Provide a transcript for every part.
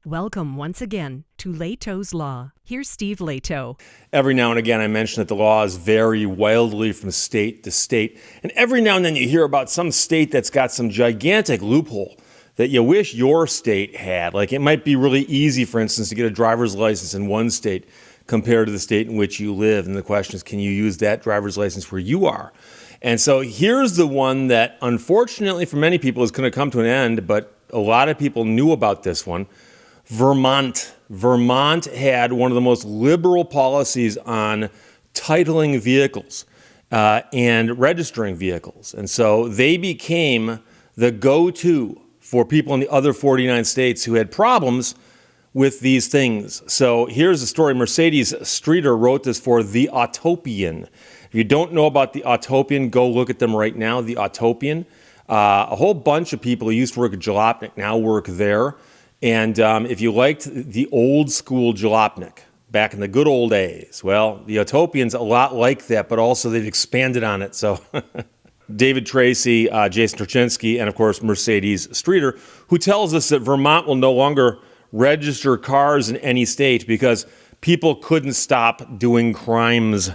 Welcome once again to Lehto's Law. Here's Steve Lehto. Every now and again, I mention that the laws vary wildly from state to state. And every now and then you hear about some state that's got some gigantic loophole that you wish your state had. Like it might be really easy, for instance, to get a driver's license in one state compared to the state in which you live. And the question is, can you use that driver's license where you are? And so here's the one that, unfortunately for many people, is going to come to an end, but a lot of people knew about this one. Vermont. Vermont had one of the most liberal policies on titling vehicles and registering vehicles. And so they became the go-to for people in the other 49 states who had problems with these things. So here's the story. Mercedes Streeter wrote this for The Autopian. If you don't know about The Autopian, go look at them right now. The Autopian. A whole bunch of people who used to work at Jalopnik now work there. And if you liked the old school Jalopnik back in the good old days, well, the Utopian's a lot like that, but also they've expanded on it. So David Tracy, Jason Turchinsky, and of course Mercedes Streeter, who tells us that Vermont will no longer register cars in any state because people couldn't stop doing crimes.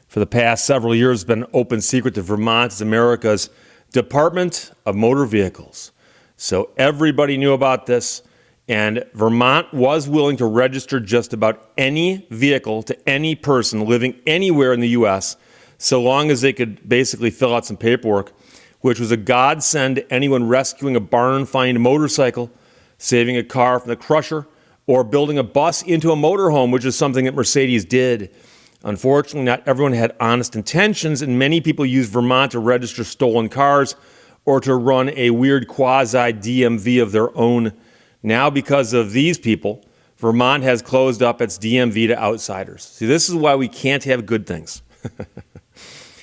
For the past several years, it's been an open secret that Vermont is America's Department of Motor Vehicles. So everybody knew about this. And Vermont was willing to register just about any vehicle to any person living anywhere in the U.S. so long as they could basically fill out some paperwork, which was a godsend to anyone rescuing a barn-find motorcycle, saving a car from the crusher, or building a bus into a motorhome, which is something that Mercedes did. Unfortunately, not everyone had honest intentions, and many people used Vermont to register stolen cars or to run a weird quasi-DMV of their own. Now, because of these people, Vermont has closed up its DMV to outsiders. See, this is why we can't have good things.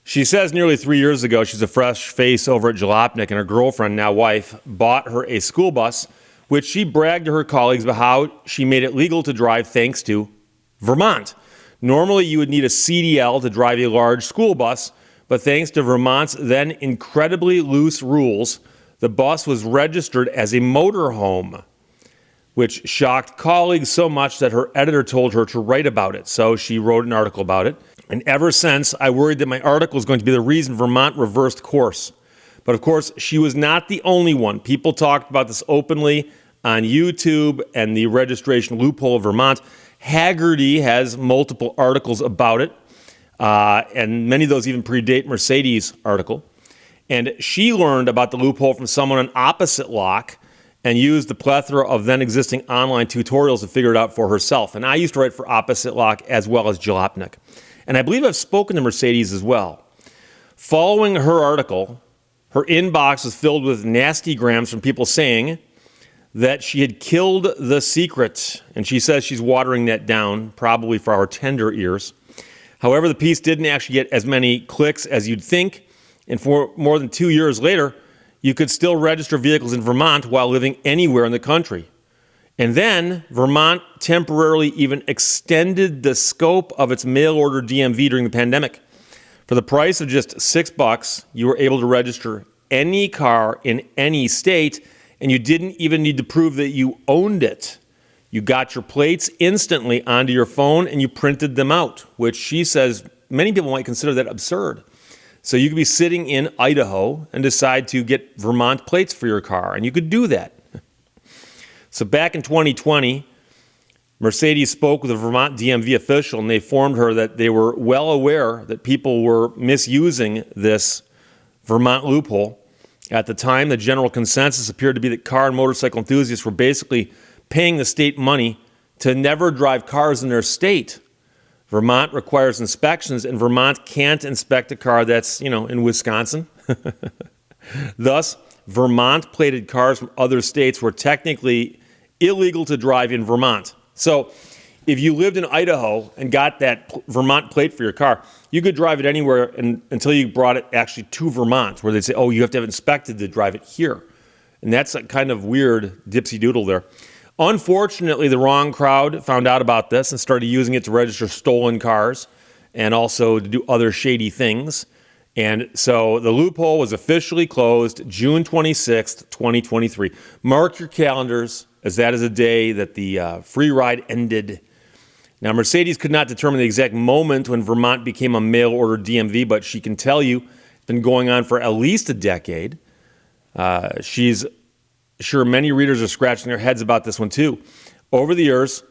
She says nearly 3 years ago, she's a fresh face over at Jalopnik, and her girlfriend, now wife, bought her a school bus, which she bragged to her colleagues about how she made it legal to drive thanks to Vermont. Normally, you would need a CDL to drive a large school bus, but thanks to Vermont's then incredibly loose rules, the bus was registered as a motorhome, which shocked colleagues so much that her editor told her to write about it. So she wrote an article about it. And ever since, I worried that my article was going to be the reason Vermont reversed course. But of course, she was not the only one. People talked about this openly on YouTube and the registration loophole of Vermont. Haggerty has multiple articles about it. And many of those even predate Mercedes' article. And she learned about the loophole from someone on Opposite Lock and used the plethora of then existing online tutorials to figure it out for herself. And I used to write for Opposite Lock as well as Jalopnik. And I believe I've spoken to Mercedes as well. Following her article, her inbox was filled with nasty grams from people saying that she had killed the secret. And she says she's watering that down, probably for our tender ears. However, the piece didn't actually get as many clicks as you'd think. And for more than 2 years later, you could still register vehicles in Vermont while living anywhere in the country. And then Vermont temporarily even extended the scope of its mail-order DMV during the pandemic. For the price of just $6, you were able to register any car in any state, and you didn't even need to prove that you owned it. You got your plates instantly onto your phone, and you printed them out, which she says many people might consider that absurd. So you could be sitting in Idaho and decide to get Vermont plates for your car, and you could do that. So back in 2020, Mercedes spoke with a Vermont DMV official, and they informed her that they were well aware that people were misusing this Vermont loophole. At the time, the general consensus appeared to be that car and motorcycle enthusiasts were basically paying the state money to never drive cars in their state. Vermont requires inspections, and Vermont can't inspect a car that's, in Wisconsin. Thus, Vermont-plated cars from other states were technically illegal to drive in Vermont. So if you lived in Idaho and got that Vermont plate for your car, you could drive it anywhere until you brought it actually to Vermont, where they'd say, oh, you have to have it inspected to drive it here. And that's a kind of weird dipsy-doodle there. Unfortunately, the wrong crowd found out about this and started using it to register stolen cars and also to do other shady things. And so the loophole was officially closed June 26th, 2023. Mark your calendars. as that is the day that the free ride ended. Now, Mercedes could not determine the exact moment when Vermont became a mail-order DMV, but she can tell you it's been going on for at least a decade. She's sure many readers are scratching their heads about this one, too. Over the years,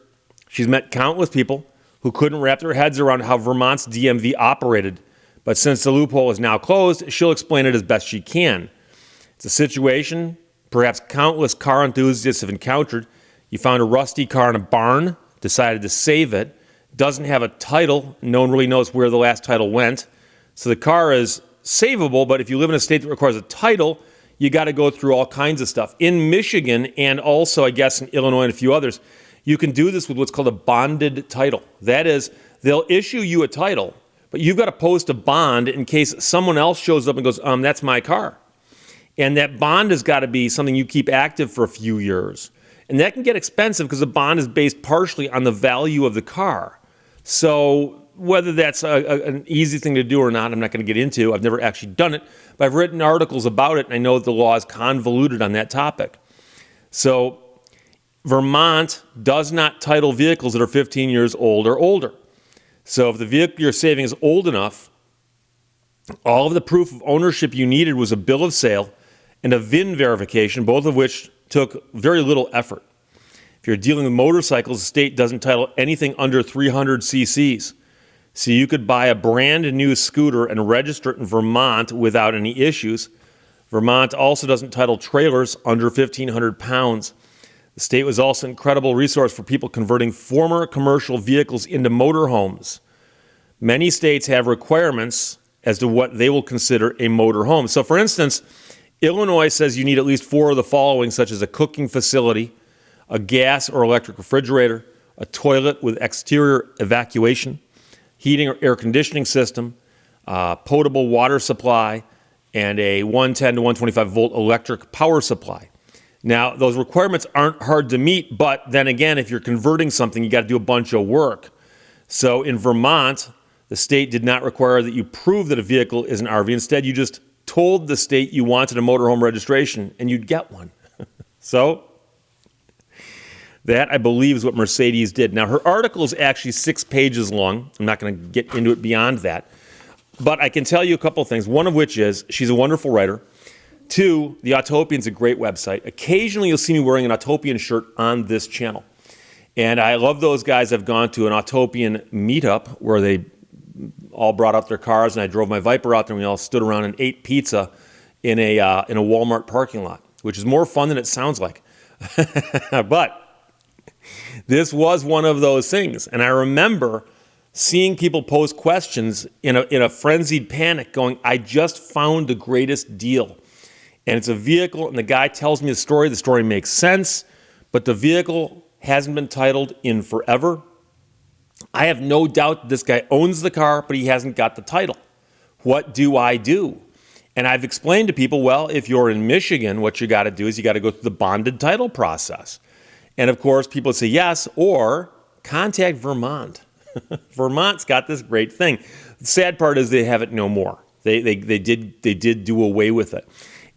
she's met countless people who couldn't wrap their heads around how Vermont's DMV operated. But since the loophole is now closed, she'll explain it as best she can. It's a situation perhaps countless car enthusiasts have encountered. You found a rusty car in a barn, decided to save it, doesn't have a title, no one really knows where the last title went. So the car is savable, but if you live in a state that requires a title, you got to go through all kinds of stuff. In Michigan, and also I guess in Illinois and a few others, you can do this with what's called a bonded title. That is, they'll issue you a title, but you've got to post a bond in case someone else shows up and goes, that's my car. And that bond has got to be something you keep active for a few years. And that can get expensive because the bond is based partially on the value of the car. So whether that's an easy thing to do or not, I'm not going to get into. I've never actually done it, but I've written articles about it, and I know that the law is convoluted on that topic. So Vermont does not title vehicles that are 15 years old or older. So if the vehicle you're saving is old enough, all of the proof of ownership you needed was a bill of sale and a VIN verification, both of which took very little effort. If you're dealing with motorcycles, the state doesn't title anything under 300 cc's. So you could buy a brand new scooter and register it in Vermont without any issues. Vermont also doesn't title trailers under 1,500 pounds. The state was also an incredible resource for people converting former commercial vehicles into motorhomes. Many states have requirements as to what they will consider a motorhome. So for instance, Illinois says you need at least 4 of the following, such as a cooking facility, a gas or electric refrigerator, a toilet with exterior evacuation, heating or air conditioning system, potable water supply, and a 110 to 125 volt electric power supply. Now, those requirements aren't hard to meet, but then again, if you're converting something, you got to do a bunch of work. So in Vermont, the state did not require that you prove that a vehicle is an RV. Instead, you just told the state you wanted a motorhome registration, and you'd get one. So that, I believe, is what Mercedes did. Now, her article is actually 6 pages long. I'm not going to get into it beyond that. But I can tell you a couple of things, one of which is she's a wonderful writer. 2, the Autopian's a great website. Occasionally, you'll see me wearing an Autopian shirt on this channel. And I love those guys. I've gone to an Autopian meetup where they all brought out their cars, and I drove my Viper out there, and we all stood around and ate pizza in a Walmart parking lot, which is more fun than it sounds like. But this was one of those things, and I remember seeing people post questions in a frenzied panic going, I just found the greatest deal. And it's a vehicle, and the guy tells me the story makes sense, but the vehicle hasn't been titled in forever. I have no doubt this guy owns the car, but he hasn't got the title. What do I do? And I've explained to people, well, if you're in Michigan, what you got to do is you got to go through the bonded title process. And of course, people say yes, or contact Vermont. Vermont's got this great thing. The sad part is they have it no more. They did do away with it.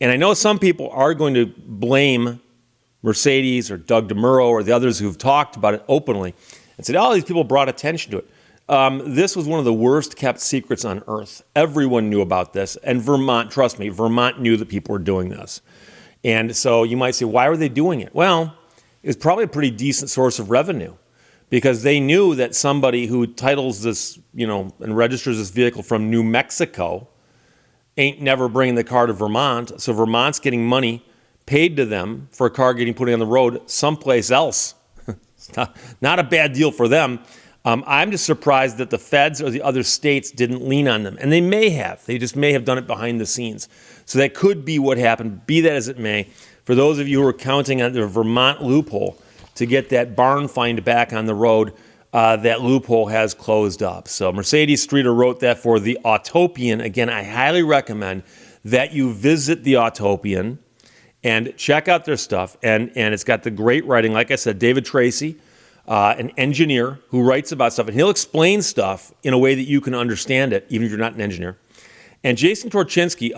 And I know some people are going to blame Mercedes or Doug DeMuro or the others who've talked about it openly and said, oh, these people brought attention to it. This was one of the worst kept secrets on earth. Everyone knew about this. And Vermont, trust me, Vermont knew that people were doing this. And so you might say, why were they doing it? Well, it's probably a pretty decent source of revenue because they knew that somebody who titles this, and registers this vehicle from New Mexico ain't never bringing the car to Vermont. So Vermont's getting money paid to them for a car getting put on the road someplace else. It's not a bad deal for them. I'm just surprised that the feds or the other states didn't lean on them. And they may have. They just may have done it behind the scenes. So that could be what happened. Be that as it may, for those of you who are counting on the Vermont loophole to get that barn find back on the road, that loophole has closed up. So Mercedes Streeter wrote that for the Autopian. Again, I highly recommend that you visit the Autopian and check out their stuff. And it's got the great writing. Like I said, David Tracy, an engineer who writes about stuff, and he'll explain stuff in a way that you can understand it, even if you're not an engineer. And Jason Torchinsky,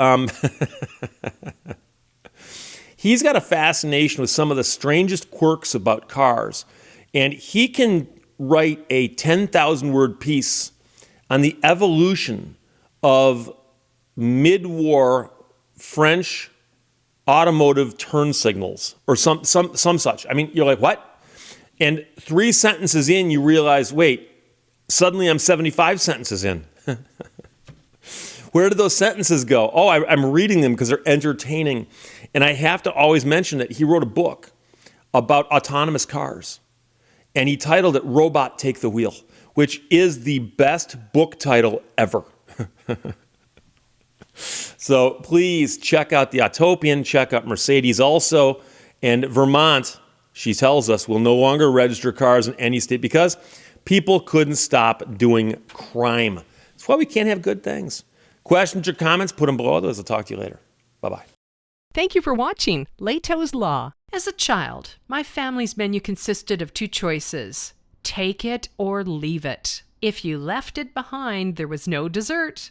he's got a fascination with some of the strangest quirks about cars. And he can write a 10,000 word piece on the evolution of mid-war French automotive turn signals or some such. I mean, you're like, what? And 3 sentences in, you realize, wait, suddenly I'm 75 sentences in. Where did those sentences go? Oh, I'm reading them because they're entertaining. And I have to always mention that he wrote a book about autonomous cars. And he titled it Robot Take the Wheel, which is the best book title ever. So please check out the Autopian, check out Mercedes also. And Vermont, she tells us, will no longer register cars in any state because people couldn't stop doing crime. That's why we can't have good things. Questions or comments, put them below. Otherwise, I'll talk to you later. Bye-bye. Thank you for watching Lehto's Law. As a child, my family's menu consisted of 2 choices: take it or leave it. If you left it behind, there was no dessert.